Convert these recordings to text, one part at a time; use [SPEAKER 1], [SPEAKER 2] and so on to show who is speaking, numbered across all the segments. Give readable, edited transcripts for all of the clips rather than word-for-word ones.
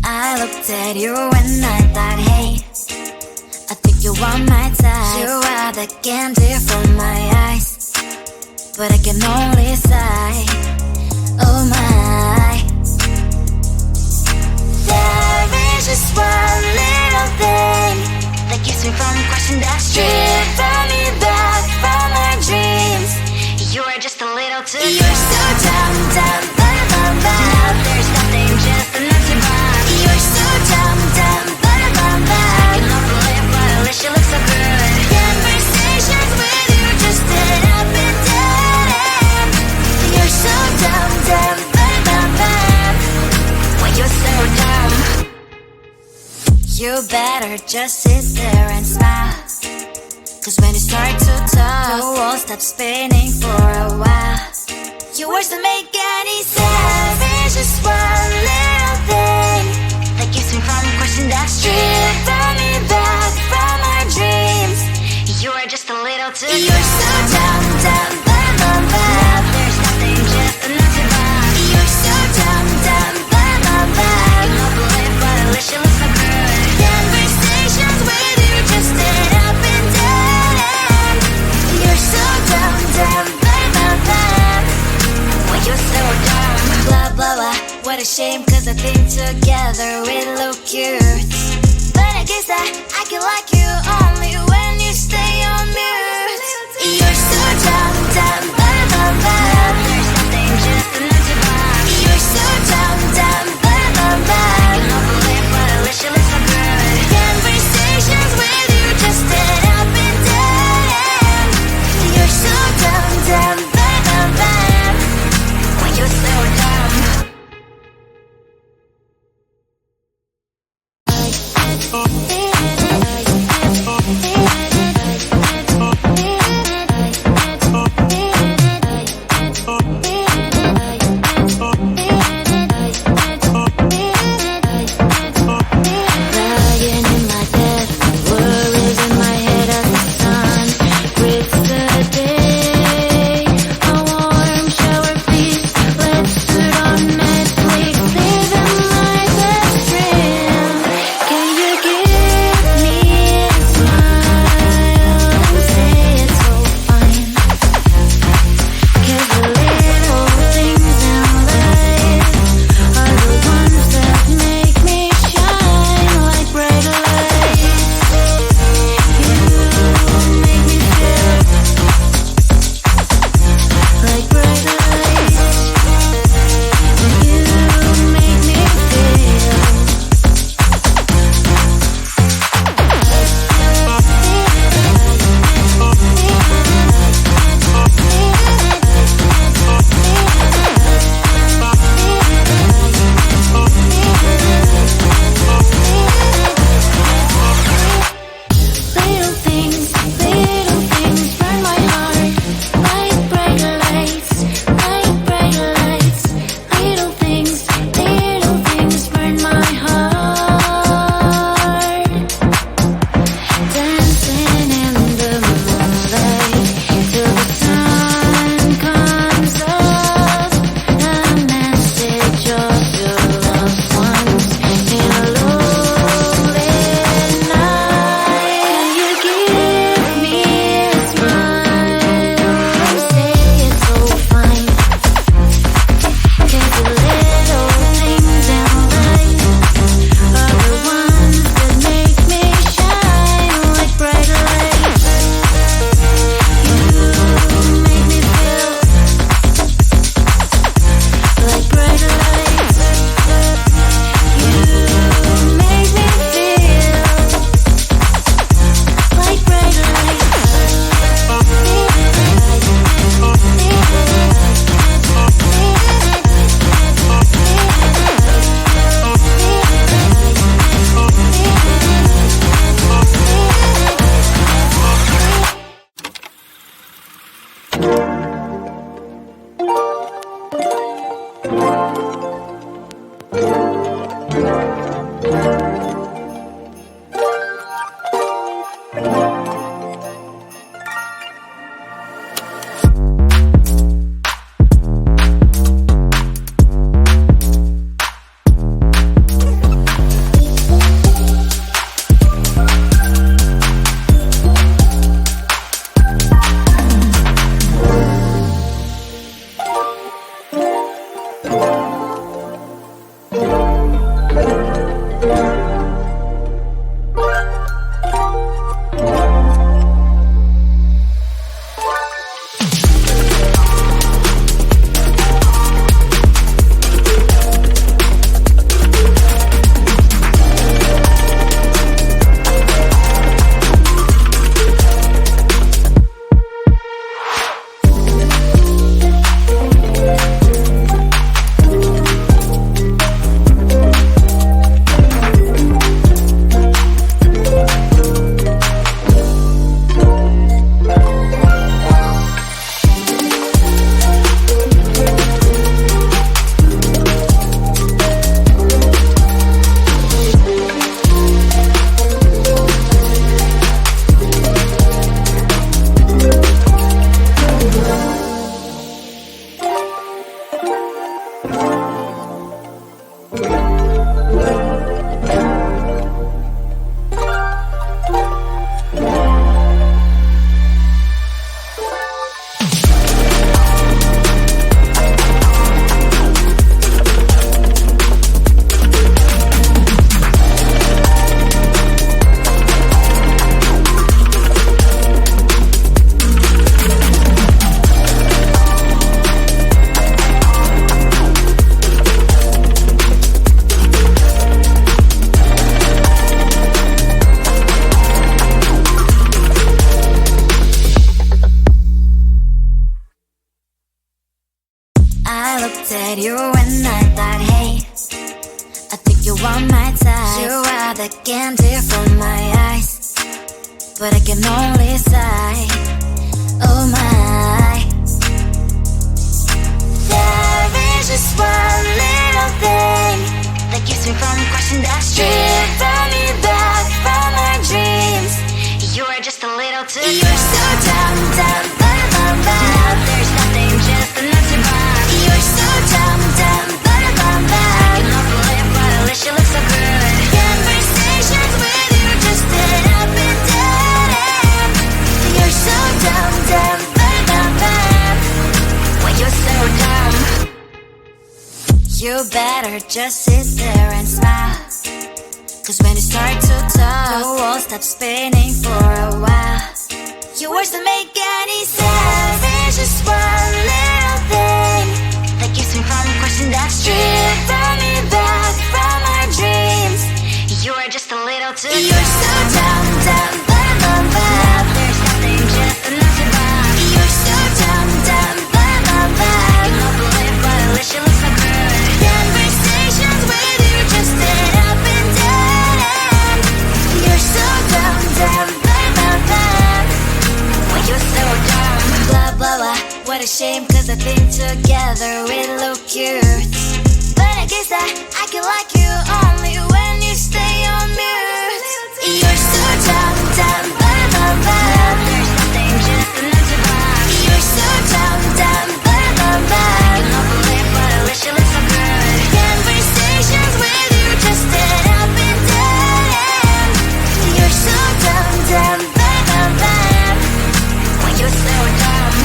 [SPEAKER 1] I looked at you and I thought, hey, I think you are my type. You are the candy from my eyes, but I can only sigh, oh my. There is just one little thing that keeps me from crossing that street. Drive me back from my dreams. You are just a little too close. You're so dumb, dumb, bum, bum, bum. Now there's nothing, just an empty box. You're so dumb, dumb, bum, bum, bum. I can overlap, but at least you look so good. Conversations with you just end up in dead end. You're so dumb, dumb, bum, bum, bum. When you're so dumb, you better just sit there and smile, 'cause when you start to talk, the world stops spinning for a while. Your words don't make any sense. There's just one little thing that keeps me from crossing that street. Drive me back from our dreams. You are just a little too close. You're so dumb, dumb, bum, bum, bum. Now there's nothing, just an empty box. You're so dumb, dumb, bum, bum, bum. I can believe, but at least you look so good. Conversations with you just end up in dead end. You're so dumb, dumb, bum, bum, bum. When you're so dumb, blah, blah, blah. What a shame, 'cause I think together we look cute. But I guess that I can like you only when you stay on mute. You're so dumb, dumb, bum, bum, bum. There's nothing, just an empty box. You're so dumb, dumb, bum, bum, bum. I can believe, but at least you look so good. Conversations with you just end up in dead end. You're so dumb, dumb, bum, bum, bum. When you're so dumb. Can you give I looked at you and I thought, hey, I think you are my type. You are the candy from my eyes, but I can only sigh, oh my. There is just one little thing that keeps me from crossing that street, drive me back from my dreams. You are just a little too good. You're so dumb, dumb, dumb, dumb, dumb. Now there's nothing, just enough to buy. You're so dumb, dumb, dumb, dumb, dumb. I cannot believe, but at least you look so good. Conversations with you just end up in dead end. You're so dumb, dumb, dumb, dumb, dumb. When you're so dumb, you better just sit there and smile, 'cause when you start to talk, the world stops spinning for a while. Your words don't make any sense. There's just one little thing that keeps me from crossing that street, bring me back from our dreams. You are just a little too good. You're so dumb, dumb, dumb, dumb, dumb. Now there's nothing, just enough to buy. You're so dumb, dumb, dumb, dumb, dumb. I cannot believe, but at least you look so good. Conversations with you just end up in dead end. You're so dumb, dumb, dumb, dumb, dumb. When you're so dumb, blah, blah, blah. What a shame, 'cause I think together we look cute, but I guess that I can like you only when you stay on mute. You're so dumb, dumb, dumb, dumb, dumb. There's nothing, just enough to buy. You're so dumb, dumb, dumb, dumb, dumb. I cannot believe, but at least you look so good. Conversations with you just end up in dead end. You're so dumb, dumb, dumb, dumb, dumb. When you're so dumb.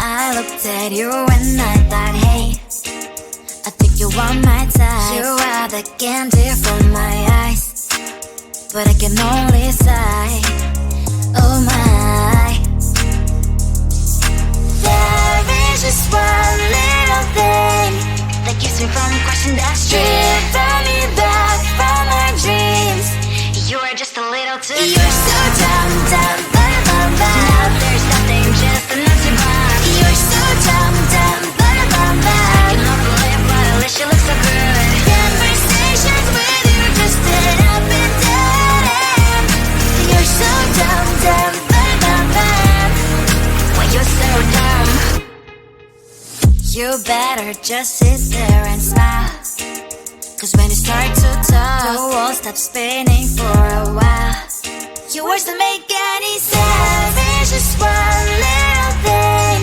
[SPEAKER 1] I looked at you and I thought, hey, I think you are my type. You are the candy from my eyes, but I can only sigh, oh my. There is just one little thing that keeps me from crossing that street, driven me back from my dreams. You are just a little too good. You're so dumb, dumb, dumb, dumb, dumb. Now there's nothing, just enough to buy. You're so dumb, dumb, dumb, dumb, dumb. You love the lip, but at least you look so good. Conversations with you just end up in dead end. You're so dumb, dumb, dumb, dumb, dumb. Why you're so dumb? You better just sit there and smile, 'cause when you start to talk, the world stops spinning for a while. Your words don't make any sense. There's just one little thing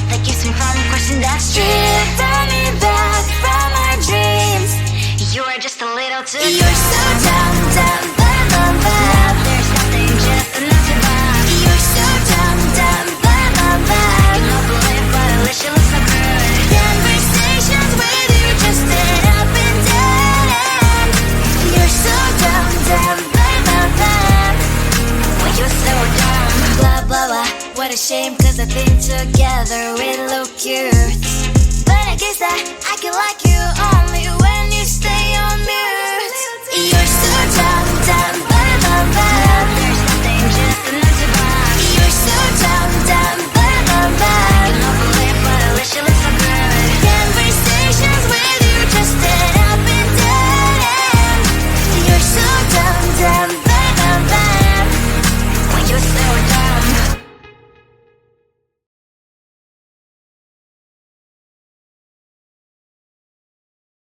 [SPEAKER 1] that keeps me from crossing that street, driven me back from my dreams. You are just a little too good. You're so dumb, dumb, dumb, dumb, dumb. Now there's nothing, just enough to buy. You're so dumb, dumb, dumb, dumb, dumb. You love the lip, but at least you look so good. Conversations with you just end up in dead end. You're so dumb, dumb, dumb, dumb, dumb. Why you're so dumb? Blah, blah, blah. What a shame, 'cause I think together we look cute. But I guess that I can like you all